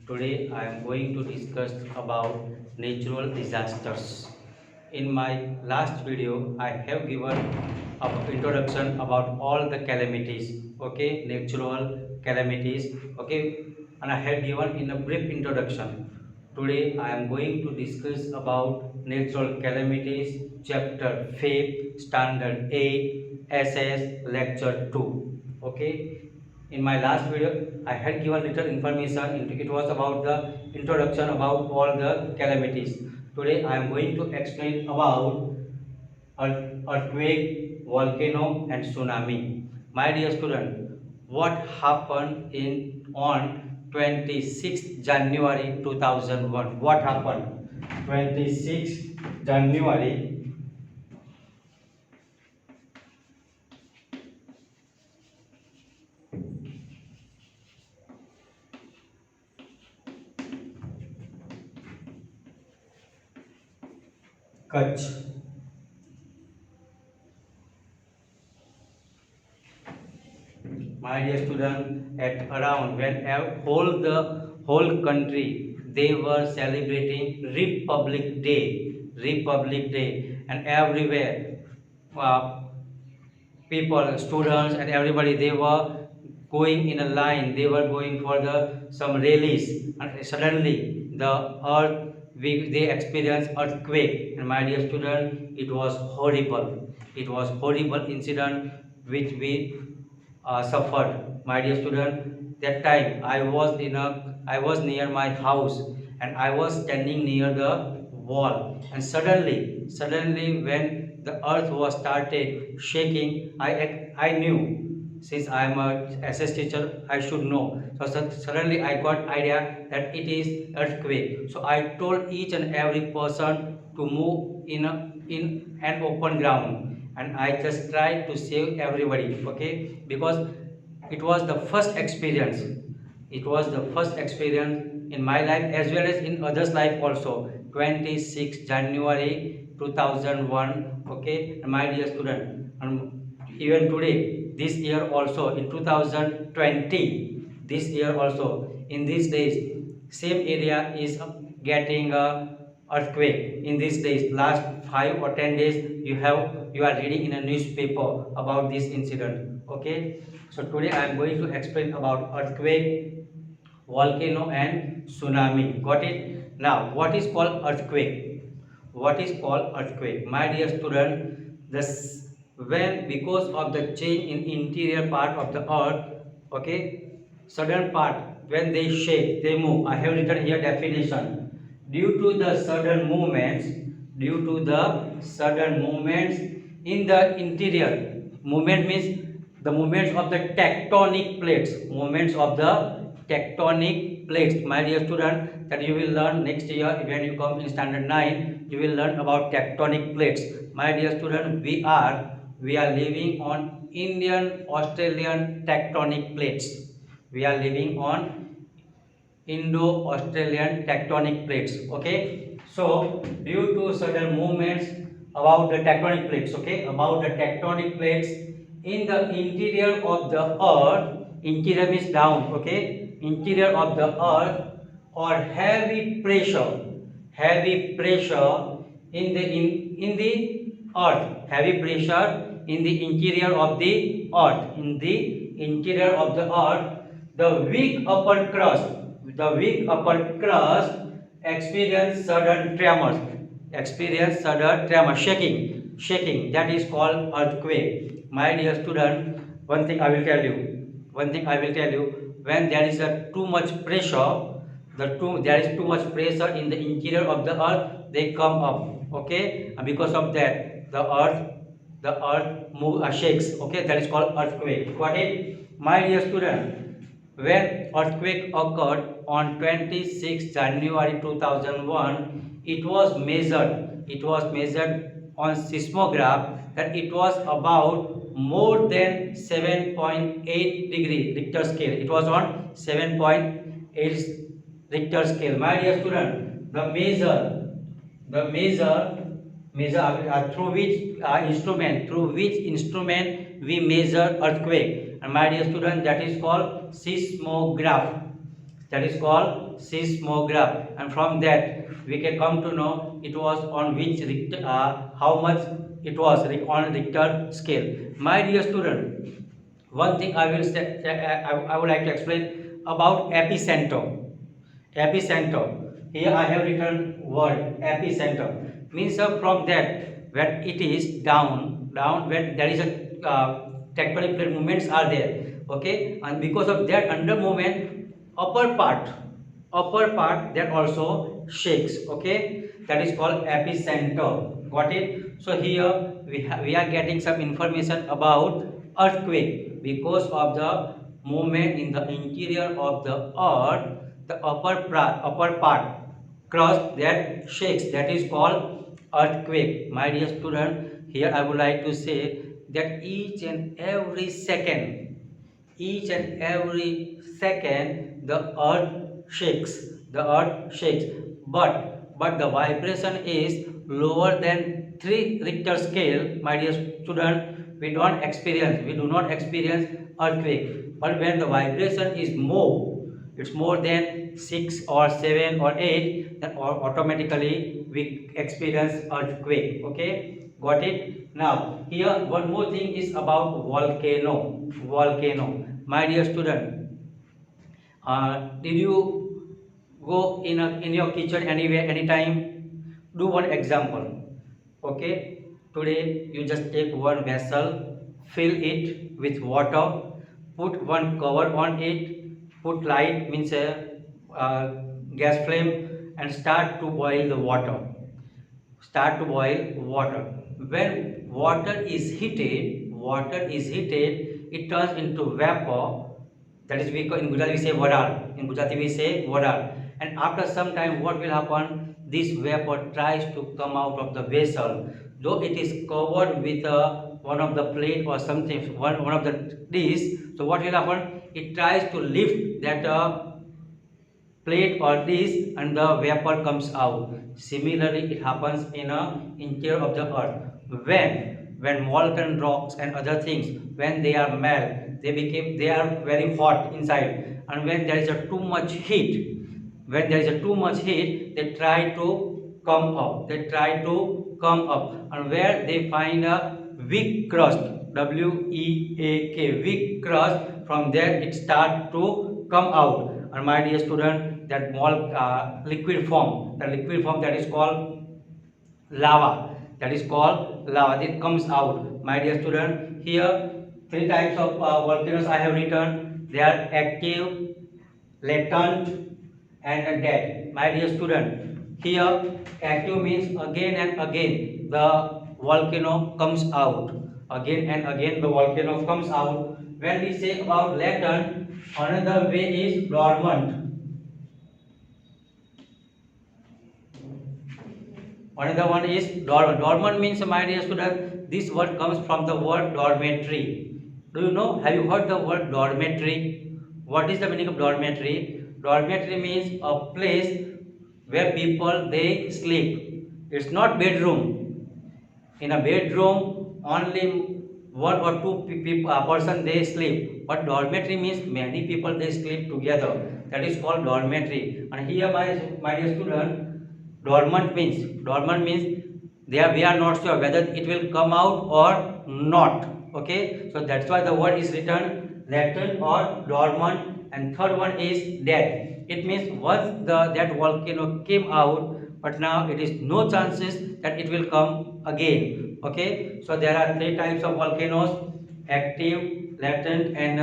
Today I am going to discuss about natural disasters. In my last video, I have given an introduction about all the calamities, okay, natural calamities, okay, and I have given in a brief introduction. Today I am going to discuss about natural calamities, chapter 5, standard 8, SS, lecture 2, okay. In my last video I had given little information. It was about the introduction about all the calamities. Today I am going to explain about earthquake, volcano and tsunami. My dear student, what happened in on 26th January 2001? What happened 26th January? Kutch. My dear student, at around when whole country they were celebrating Republic Day, and everywhere uh, people, students, and everybody they were going in a line. They were going for some rallies, and suddenly the earth they experienced earthquake. And my dear student, it was horrible. It was horrible incident which we suffered. My dear student, that time I was near my house, and I was standing near the wall, and suddenly when the earth was started shaking, I knew, since I am a SS teacher, I should know. So suddenly I got idea that it is earthquake. So I told each and every person to move in an open ground, and I just tried to save everybody. Okay, because it was the first experience. It was the first experience in my life as well as in others' life also. 26 January 2001. Okay, and my dear student, and even today, this year also in 2020, this year also in these days, same area is getting a earthquake in these days. Last 5 or 10 days, you are reading in a newspaper about this incident. Okay, so today I am going to explain about earthquake, volcano and tsunami. Got it? Now, what is called earthquake? What is called earthquake? My dear student, this when because of the change in interior part of the earth, okay, sudden part when they shake, they move. I have written here definition. Due to the sudden movements, due to the sudden movements in the interior, movement means the movements of the tectonic plates, movements of the tectonic plates. My dear student, that you will learn next year when you come in standard 9, you will learn about tectonic plates. My dear student, we are living on Indian Australian tectonic plates. We are living on Indo-Australian tectonic plates. Okay, so due to sudden movements about the tectonic plates, okay, about the tectonic plates in the interior of the earth, interior means down, okay, interior of the earth, or heavy pressure in the earth, heavy pressure in the interior of the earth, in the interior of the earth, the weak upper crust experience sudden tremor, shaking. That is called earthquake. My dear student, one thing I will tell you, when there is too much pressure, there is too much pressure in the interior of the earth, they come up. Okay, and because of that, the earth shakes. Okay, that is called earthquake. Got it? My dear student, when earthquake occurred on 26 January 2001, it was measured on seismograph that it was about more than 7.8 degree Richter scale. It was on 7.8 Richter scale. My dear student, the measure through which instrument we measure earthquake. And my dear student, that is called seismograph. that is called seismograph, and from that we can come to know it was on which how much it was on Richter scale. My dear student, one thing I will say, I would like to explain about epicenter. Epicenter. Here I have written word epicenter. Means from that when it is down when there is a tectonic plate movements are there. Okay, and because of that under movement, upper part that also shakes. Okay, that is called epicenter. Got it? So here we are getting some information about earthquake because of the movement in the interior of the earth, the upper part crust that shakes, that is called earthquake. My dear student, here I would like to say that each and every second the earth shakes, but the vibration is lower than 3 Richter scale. My dear student, we do not experience earthquake, but when the vibration is more, it's more than 6 or 7 or 8, then automatically we experience earthquake. Okay, got it? Now here one more thing is about volcano. My dear student, did you go in your kitchen anywhere anytime? Do one example. Okay, today you just take one vessel, fill it with water, put one cover on it, put light means a gas flame, and start to boil water. When water is heated, it turns into vapor. That is, in Gujarati we say vadar. And after some time, what will happen? This vapor tries to come out of the vessel, though it is covered with one of the plate or something, one of the dish. So what will happen? It tries to lift that plate or dish, and the vapor comes out. Similarly, it happens in a interior of the earth. When molten rocks and other things, when they are melt, they are very hot inside, and when there is a too much heat, they try to come up, and where they find a weak crust, weak crust. From there it start to come out. And my dear student, that liquid form, that is called lava, that comes out. My dear student, here three types of volcanoes I have written. They are active, latent, and dead. My dear student, here active means again and again the volcano comes out. Again and again the volcano comes out. When we say about latent, another way is dormant. Another one is dormant. Dormant means, my dear student, this word comes from the word dormitory. Do you know? Have you heard the word dormitory? What is the meaning of dormitory? Dormitory means a place where people they sleep. It's not bedroom. In a bedroom, only one or two people, a person they sleep. But dormitory means many people they sleep together. That is called dormitory. And here, my dear student, dormant means we are not sure whether it will come out or not. Okay, so that's why the word is written latent or dormant. And third one is dead. It means once that volcano came out, but now it is no chances that it will come again. Okay, so there are three types of volcanoes: active, latent, and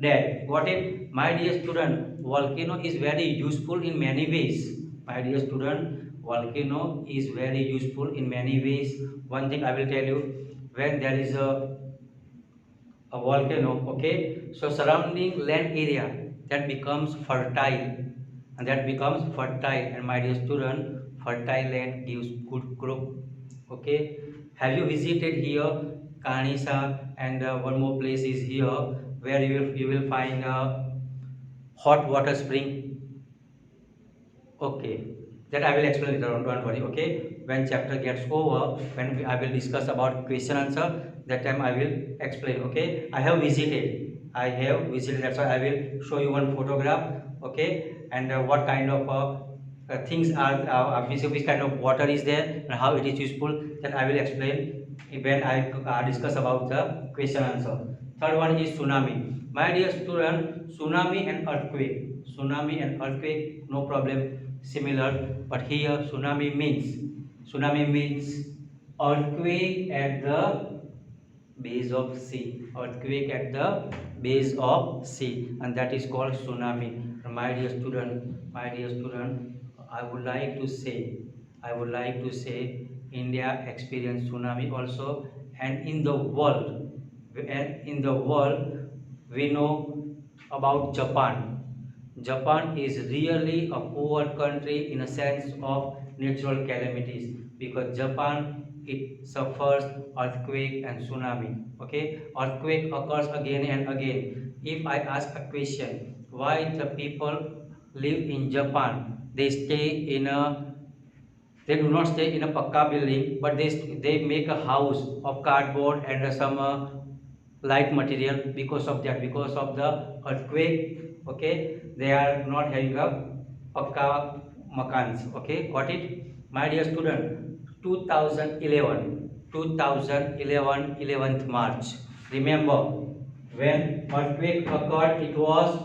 dead. Got it? My dear student, volcano is very useful in many ways. My dear student, volcano is very useful in many ways. One thing I will tell you: when there is a volcano, okay, so surrounding land area that becomes fertile, and my dear student, fertile land gives good crop. Okay, have you visited here Kanisa? And one more place is here where you will find a hot water spring. Okay, that I will explain later on. Don't worry. Okay, when chapter gets over, I will discuss about question answer. That time I will explain. Okay, I have visited. That's why I will show you one photograph. Okay, and what kind of things are which kind of water is there and how it is useful, that I will explain when I discuss about the question answer. Third one is tsunami. My dear student, tsunami and earthquake, no problem, similar, but here tsunami means earthquake at the base of sea, earthquake at the base of sea, and that is called tsunami. My dear student, I would like to say, India experienced tsunami also, and in the world, we know about Japan. Japan is really a poor country in a sense of natural calamities, because Japan, it suffers earthquake and tsunami. Okay, earthquake occurs again and again. If I ask a question, why the people live in Japan, they do not stay in a pakka building, but they make a house of cardboard and some light material. Because of that, because of the earthquake, okay, they are not having a pakka makans. Okay, got it? My dear student, 2011 11th March, remember, when earthquake occurred, it was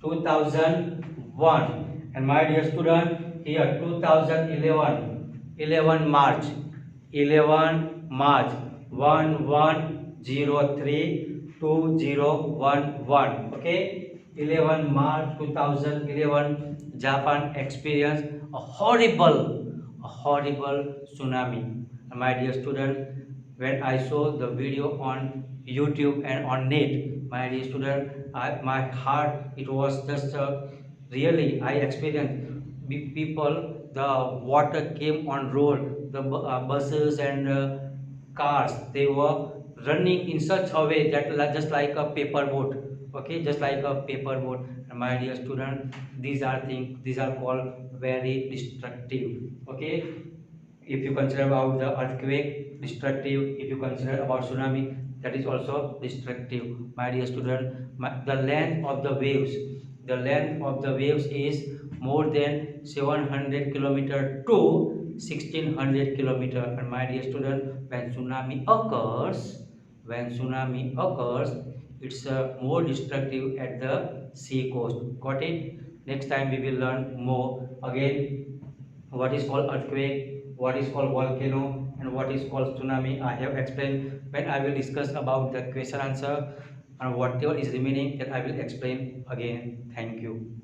2001. And my dear student, here 11 March, 11 March 2011. Okay, 11 March 2011, Japan experienced a horrible tsunami. And my dear student, when I saw the video on YouTube and on net, my dear student, my heart, it was just really, I experienced people, the water came on road, the buses and cars, they were running in such a way that just like a paper boat. Okay, just like a paper boat. And my dear student, these are called very destructive. Okay, if you consider about the earthquake, destructive. If you consider about tsunami, that is also destructive. My dear student, the length of the waves is more than 700 kilometer to 1600 kilometer. And my dear student, when tsunami occurs, it's more destructive at the sea coast. Got it? Next time we will learn more again what is called earthquake, what is called volcano, and what is called tsunami. I have explained. When I will discuss about the question answer and whatever is remaining, that I will explain again. Thank you.